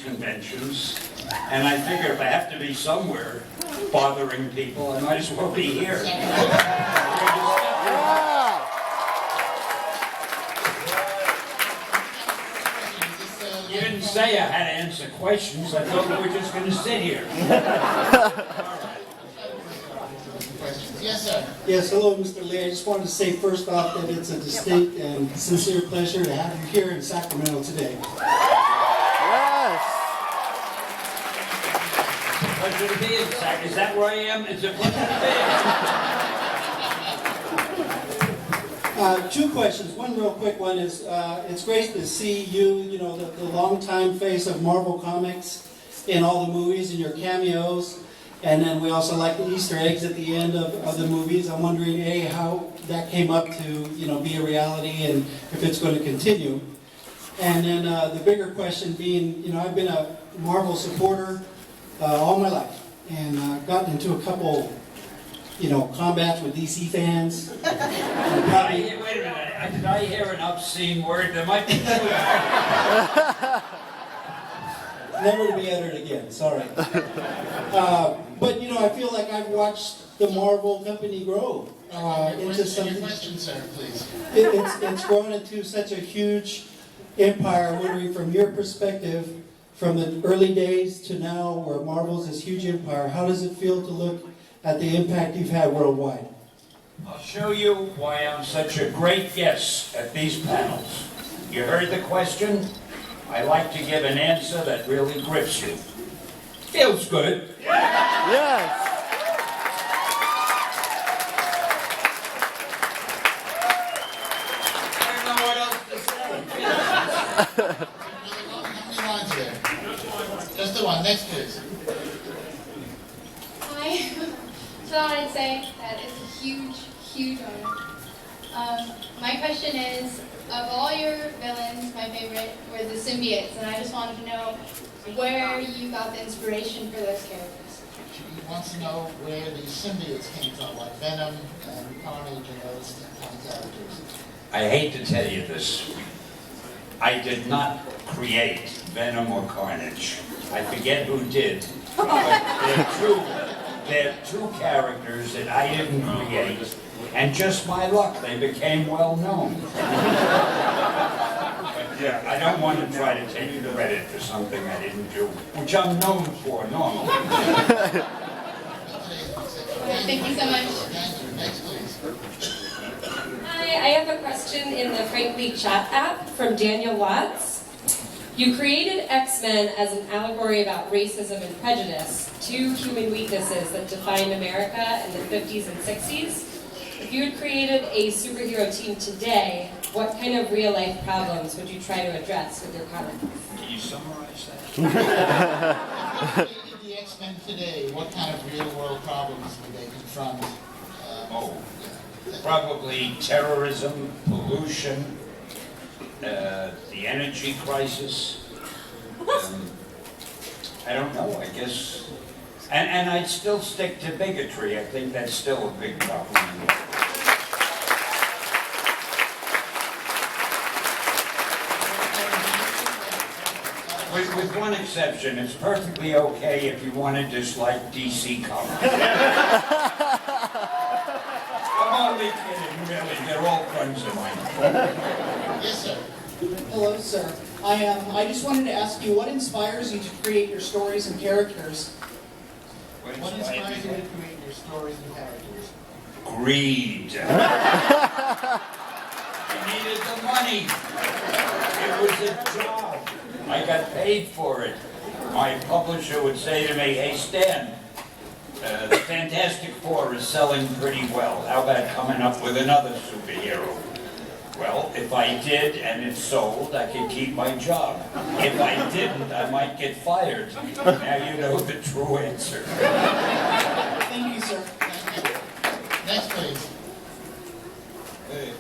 conventions, and I figure if I have to be somewhere bothering people, I might as well be here. You didn't say I had to answer questions. I thought we were just going to sit here. Yes, sir. Yes, hello, Mr. Lee. I just wanted to say first off that it's a distinct and sincere pleasure to have you here in Sacramento today. Yes. Pleasure to be in Sac. Is that where I am? It's a pleasure to be. Two questions. One real quick one is, it's great to see you know, the longtime face of Marvel Comics in all the movies and your cameos. And then we also like the Easter eggs at the end of the movies. I'm wondering, A, how that came up to, you know, be a reality and if it's going to continue. And then the bigger question being, you know, I've been a Marvel supporter all my life. And gotten into a couple, you know, combats with DC fans. Wait a minute. Did I hear an obscene word? There might be two. Never to be uttered again, sorry. But, you know, I feel like I've watched the Marvel company grow into something. Your question, sir, please. It's grown into such a huge empire. I'm wondering, from your perspective, from the early days to now, where Marvel's this huge empire, how does it feel to look at the impact you've had worldwide? I'll show you why I'm such a great guest at these panels. You heard the question? I like to give an answer that really grips you. Feels good. Yes. I don't know what else to say. How many lines there? Just the one. Next, please. Hi. So I wanted to say that it's a huge, huge honor. My question is, of all your villains, my favorite were the Symbiotes, and I just wanted to know where you got the inspiration for those characters. She wants to know where the symbiotes came from, like Venom and Carnage and those kind of characters. I hate to tell you this. I did not create Venom or Carnage. I forget who did. But they're two characters that I didn't create. And just my luck, they became well known. Yeah, I don't want to try to take credit for something I didn't do, which I'm known for normally. Thank you so much. Thank you. Next, please. Hi, I have a question in the Frank Lee chat app from Daniel Watts. You created XMen as an allegory about racism and prejudice, two human weaknesses that defined America in the 50s and 60s. If you had created a superhero team today, what kind of real-life problems would you try to address with your comics? Can you summarize that? If you created the X-Men today, what kind of real-world problems would they confront? Probably terrorism, pollution, the energy crisis. I don't know, I guess. And I'd still stick to bigotry. I think that's still a big problem. With one exception, it's perfectly okay if you want to dislike DC Comics. I'm only kidding, really. They're all friends of mine. Yes, sir. Hello, sir. I just wanted to ask you, what inspires you to create your stories and characters? What inspires you to create your stories and characters? Greed. I needed the money. It was a job. I got paid for it. My publisher would say to me, "Hey, Stan, the Fantastic Four is selling pretty well. How about coming up with another superhero?" Well, if I did and it sold, I could keep my job. If I didn't, I might get fired. Now you know the true answer. Thank you, sir. Thank you. Next, please. Hey,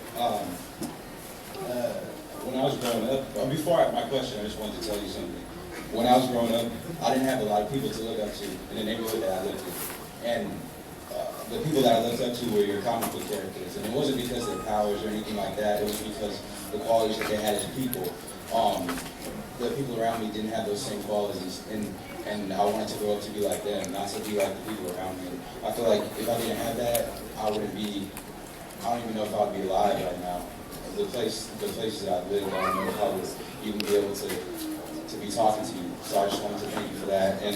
when I was growing up, before my question, I just wanted to tell you something. When I was growing up, I didn't have a lot of people to look up to in the neighborhood that I lived in. And the people that I looked up to were your comic book characters. And it wasn't because of their powers or anything like that. It was because the qualities that they had as people. the people around me didn't have those same qualities, and I wanted to grow up to be like them, not to be like the people around me. I feel like if I didn't have that, I don't even know if I'd be alive right now. The places that I've lived, I don't know if I would even be able to be talking to you. So I just wanted to thank you for that. And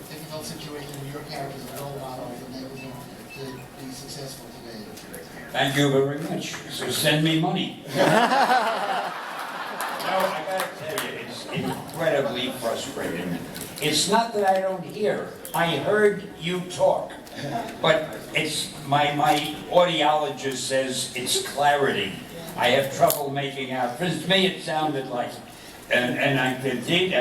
difficult situation, your character is a role model for everything to be successful today. Thank you very much. So send me money. No, I gotta tell you, it's incredibly frustrating. It's not that I don't hear. I heard you talk, but it's my audiologist says it's clarity. I have trouble making out. For me, it sounded like, and I did,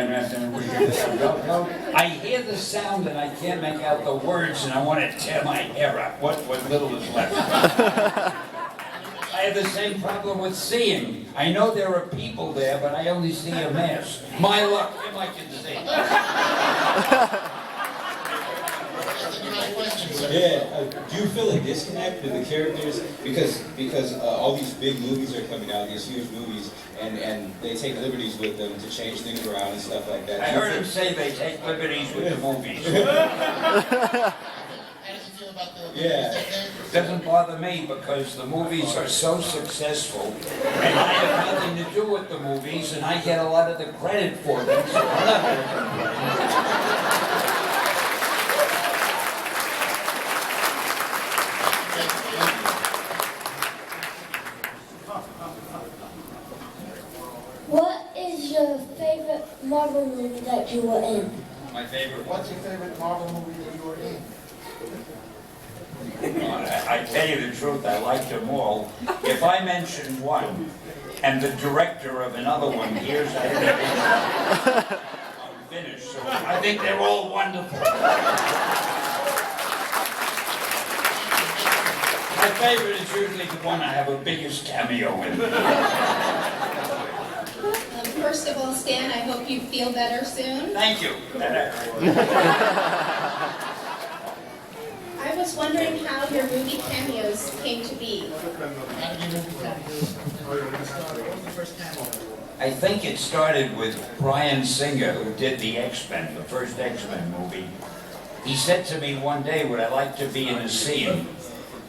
I hear the sound and I can't make out the words, and I want to tear my hair out. What little is left. I have the same problem with seeing. I know there are people there, but I only see a mask. My luck, him I can see. yeah, do you feel a disconnect with the characters? Because all these big movies are coming out, these huge movies, and they take liberties with them to change things around and stuff like that. I heard him say they take liberties with the movies. Yeah. Doesn't bother me because the movies are so successful and I have nothing to do with the movies and I get a lot of the credit for them, so I'm not going to complain. What is your favorite Marvel movie that you were in? My favorite. What's your favorite Marvel movie that you were in? I tell you the truth, I liked them all. If I mention one, and the director of another one hears I didn't I'm finished, so I think they're all wonderful. My favorite is usually the one I have a biggest cameo in. First of all, Stan, I hope you feel better soon. Thank you. I was wondering how your movie cameos came to be. How did your movie cameos started? What was the first cameo? I think it started with Bryan Singer, who did the X-Men, the first X-Men movie. He said to me one day, would I like to be in a scene?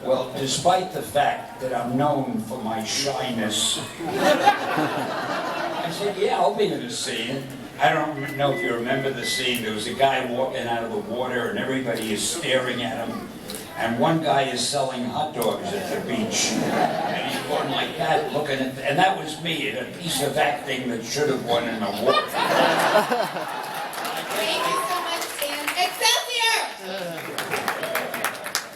Well, despite the fact that I'm known for my shyness, I said, yeah, I'll be in a scene. I don't know if you remember the scene. There was a guy walking out of the water and everybody is staring at him. And one guy is selling hot dogs at the beach. And he's going like that, looking at, and that was me in a piece of acting that should have won an award. Thank you so much, Stan. Excelsior!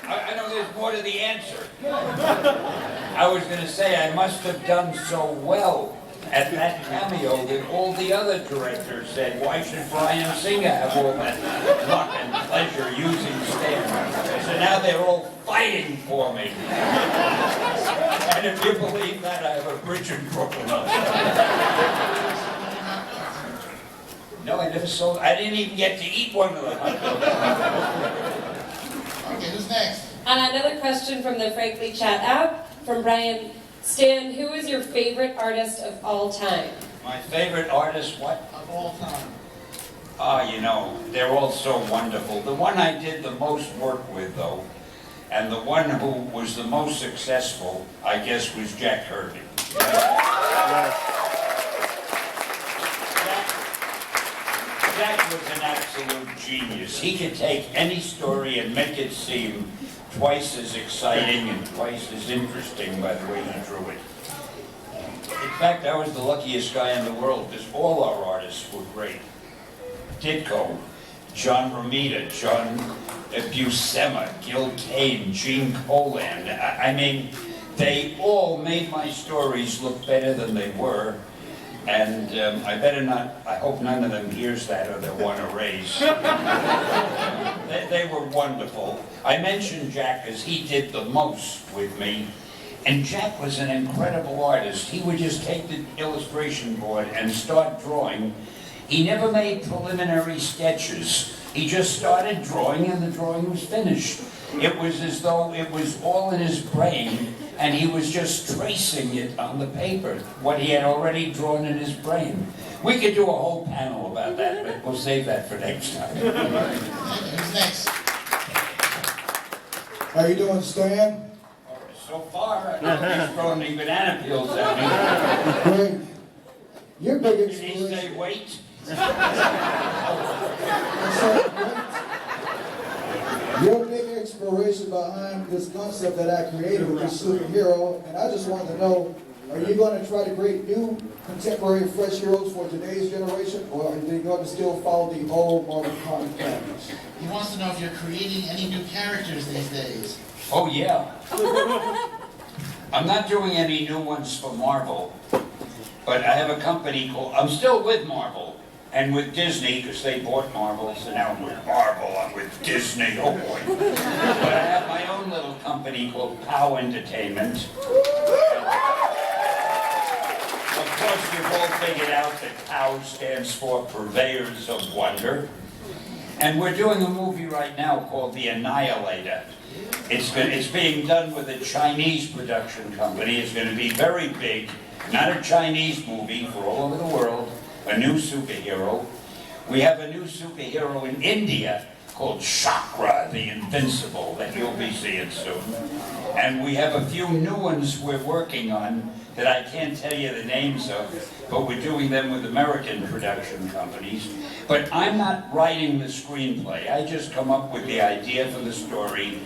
I know there's more to the answer. I was going to say I must have done so well at that cameo that all the other directors said, why should Bryan Singer have all that luck and pleasure using Stan? So now they're all fighting for me. And if you believe that, I have a bridge in Brooklyn. No, I never sold. I didn't even get to eat one of the hot dogs. Okay, who's next? Another question from the Frankly Chat app from Brian. Stan, who is your favorite artist of all time? My favorite artist, what? Of all time. You know, they're all so wonderful. The one I did the most work with, though, and the one who was the most successful, I guess, was Jack Kirby. Jack was an absolute genius. He could take any story and make it seem twice as exciting and twice as interesting by the way he drew it. In fact, I was the luckiest guy in the world because all our artists were great. Ditko, John Romita, John Buscema, Gil Kane, Gene Colan. I mean, they all made my stories look better than they were. And I hope none of them hears that or they'll want to raise. They were wonderful. I mentioned Jack because he did the most with me. And Jack was an incredible artist. He would just take the illustration board and start drawing. He never made preliminary sketches. He just started drawing and the drawing was finished. It was as though it was all in his brain, and he was just tracing it on the paper, what he had already drawn in his brain. We could do a whole panel about that, but we'll save that for next time. Who's next? How you doing, Stan? So far, he's throwing me banana peels at me. Great. Your big Did he inspiration. say wait? Your big inspiration behind this concept that I created with this superhero, and I just wanted to know, are you going to try to create new, contemporary, fresh heroes for today's generation, or are you going to still follow the old Marvel comic patterns? He wants to know if you're creating any new characters these days. Oh, yeah. I'm not doing any new ones for Marvel, but I have a company called, I'm still with Marvel, and with Disney, because they bought Marvel, so now I'm with Marvel, I'm with Disney, oh boy. But I have my own little company called POW Entertainment. Of course, you've all figured out that POW stands for Purveyors of Wonder. And we're doing a movie right now called The Annihilator. It's being done with a Chinese production company. It's going to be very big, not a Chinese movie for all over the world, a new superhero. We have a new superhero in India called Chakra, the Invincible, that you'll be seeing soon. And we have a few new ones we're working on that I can't tell you the names of, but we're doing them with American production companies. But I'm not writing the screenplay. I just come up with the idea for the story,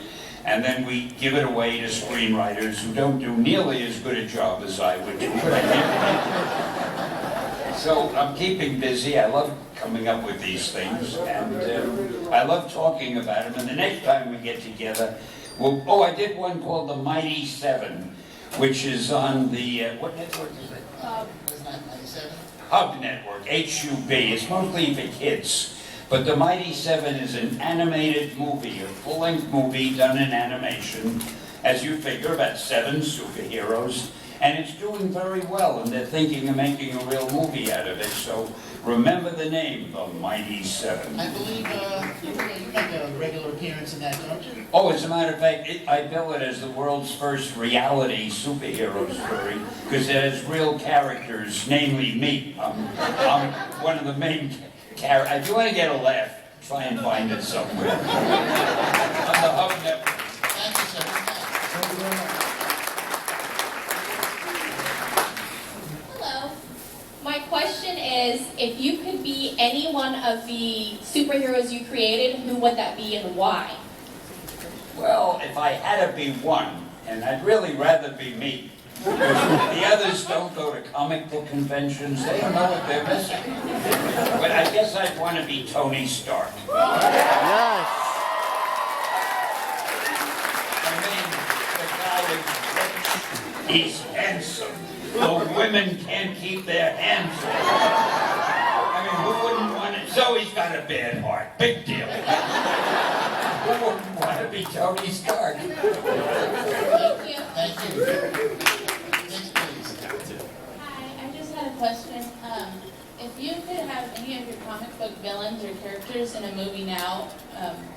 and then we give it away to screenwriters who don't do nearly as good a job as I would do. But I can't. So I'm keeping busy. I love coming up with these things, and I love talking about them. And the next time we get together, I did one called The Mighty Seven, which is on the, what network is it? Isn't that 97? Hub Network, HUB. It's mostly for kids. But The Mighty Seven is an animated movie, a full-length movie done in animation, as you figure, about 7 superheroes. And it's doing very well, and they're thinking of making a real movie out of it. So remember the name, The Mighty Seven. I believe you make a regular appearance in that, don't you? Oh, as a matter of fact, I bill it as the world's first reality superhero story, because it has real characters, namely me. I'm one of the main characters. If you want to get a laugh, try and find it somewhere. On the Hub Network. Thank you, sir. Thank you very much. Hello. My question is, if you could be any one of the superheroes you created, who would that be and why? Well, if I had to be one, and I'd really rather be me, because the others don't go to comic book conventions, they don't know what they're missing. But I guess I'd want to be Tony Stark. Yes. I mean, the guy is rich, he's handsome. The women can't keep their hands off. I mean, who wouldn't want it? Zoe's got a bad heart. Big deal. Who wouldn't want to be Tony Stark? Thank you. Thank you. Next, please. Hi, I just had a question. If you could have any of your comic book villains or characters in a movie now,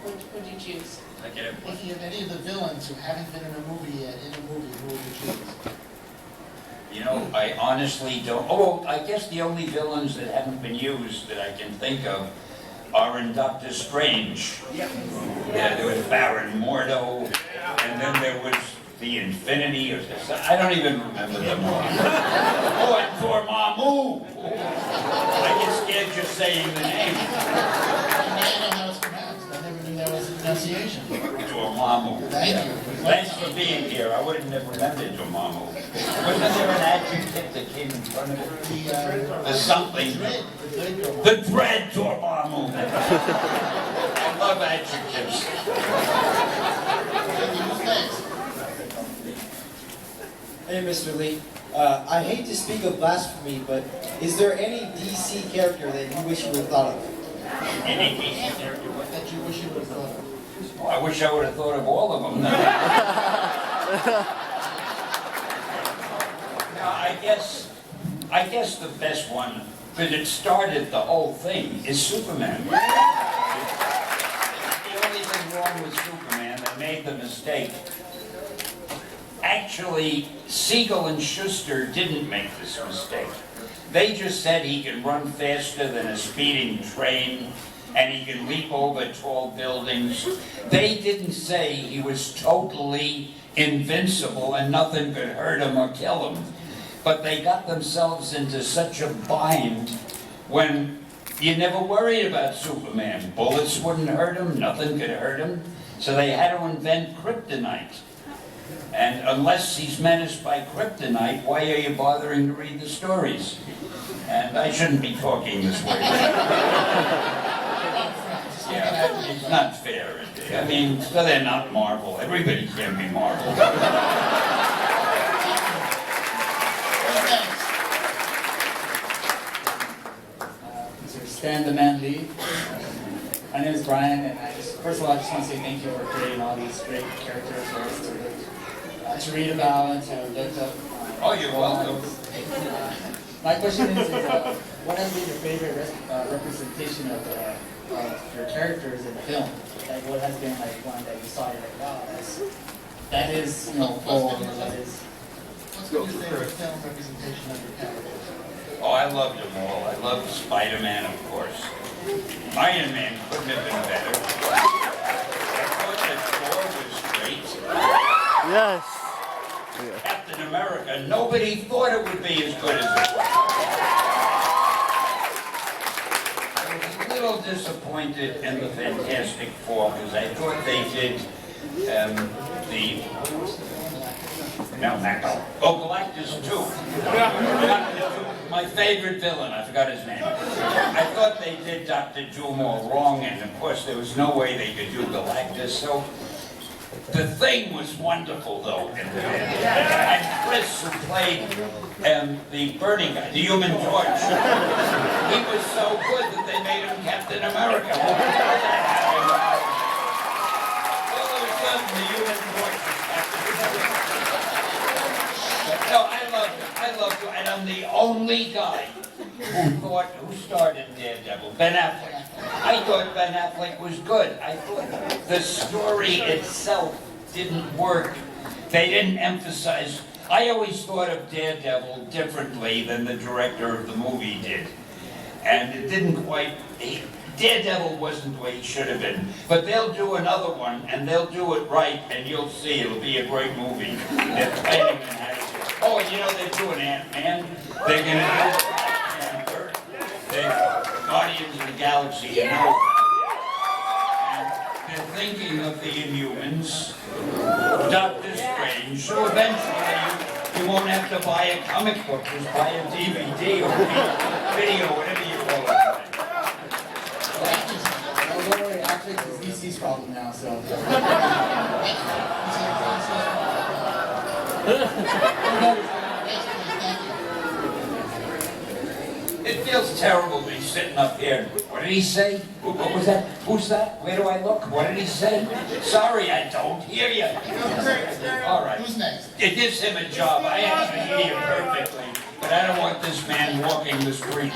which would you choose? If you have any of the villains who haven't been in a movie yet, who would you choose? You know, I honestly don't. Oh, I guess the only villains that haven't been used that I can think of are in Doctor Strange. Yeah, there was Baron Mordo, and then there was the Infinity, or I don't even remember them all. Oh, and Dormammu. I get scared just saying the name. Now you know how it's pronounced. I never knew that was a pronunciation. Dormammu. Thank you. Thanks for being here. I would have never remembered Dormammu. Wasn't there an adjective that came in front of it? The something. The dread Dormammu. I love adjectives. Hey, Mr. Lee. I hate to speak of blasphemy, but is there any DC character that you wish you would have thought of? Any decent character? That you wish you would have thought of. Oh, I wish I would have thought of all of them. No, I guess the best one, because it started the whole thing, is Superman. The only thing wrong with Superman that made the mistake. Actually, Siegel and Schuster didn't make this mistake. They just said he can run faster than a speeding train and he can leap over tall buildings. They didn't say he was totally invincible and nothing could hurt him or kill him. But they got themselves into such a bind when you never worried about Superman. Bullets wouldn't hurt him, nothing could hurt him. So they had to invent kryptonite. And unless he's menaced by kryptonite, why are you bothering to read the stories? And I shouldn't be talking this way. Yeah, it's not fair. I mean, so they're not Marvel. Everybody can be Marvel. Mr. Stan the Man Lee. My name is Brian, and first of all, I just want to say thank you for creating all these great characters for us to read about and to look up. Oh, you're welcome. My question is what has been your favorite representation of your characters in film? Like, what has been like one that you saw, you're like, wow, that is, you know, cool, or that is. What's been your favorite film representation of your characters? Oh, I loved them all. I loved SpiderMan, of course. Iron Man couldn't have been better. I thought that Thor was great. Yes. Captain America, nobody thought it would be as good as it was. I was a little disappointed in the Fantastic Four because I thought they did Galactus 2. My favorite villain, I forgot his name. I thought they did Dr. Doom all wrong, and of course there was no way they could do Galactus, so the Thing was wonderful, though. And Chris, who played the burning guy, the Human Torch, he was so good that they made him Captain America. All of a sudden, the Human Torch is Captain America. No, I loved him, and I'm the only guy who started Daredevil, Ben Affleck. I thought Ben Affleck was good. I thought the story itself didn't work. They didn't emphasize. I always thought of Daredevil differently than the director of the movie did. And it didn't quite. Daredevil wasn't the way he should have been. But they'll do another one, and they'll do it right, and you'll see it'll be a great movie. They're planning on having it. Oh, and you know they're doing Ant-Man. They're going to do Panther. They're Guardians of the Galaxy. You know. And they're thinking of the Inhumans, Doctor Strange. So eventually you won't have to buy a comic book. Just buy a DVD or video, whatever you call it. Don't worry, actually, it's DC's problem now, so. It feels terrible to be sitting up here. What did he say? What was that? Who's that? Where do I look? What did he say? Sorry, I don't hear you. All right. Who's next? It gives him a job. I actually hear you perfectly, but I don't want this man walking the street.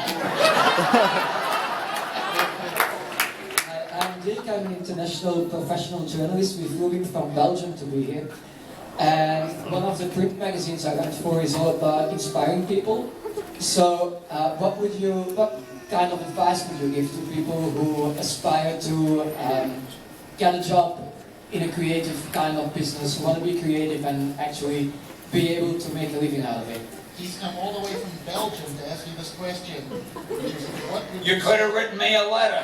I'm Jake. I'm an international professional journalist. We're moving from Belgium to be here. And one of the print magazines I went for is all about inspiring people. So, what kind of advice would you give to people who aspire to get a job in a creative kind of business, who want to be creative and actually be able to make a living out of it? He's come all the way from Belgium to ask you this question. You could have written me a letter.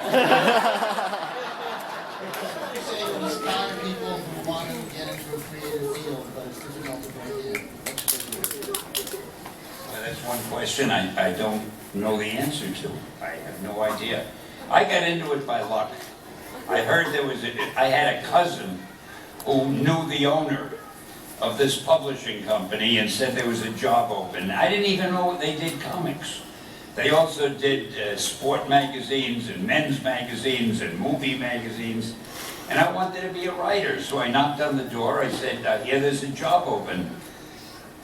What would you say to inspire people who want to get into a creative field, but it's difficult to break in? That's one question I don't know the answer to. I have no idea. I got into it by luck. I heard I had a cousin who knew the owner of this publishing company and said there was a job open. I didn't even know they did comics. They also did sport magazines and men's magazines and movie magazines. And I wanted to be a writer, so I knocked on the door. I said, yeah, there's a job open.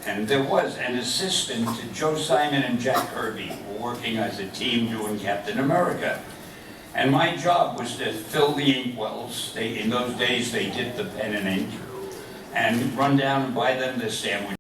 And there was an assistant to Joe Simon and Jack Kirby who were working as a team doing Captain America. And my job was to fill the inkwells. In those days, they dipped the pen in ink, and run down and buy them the sandwich.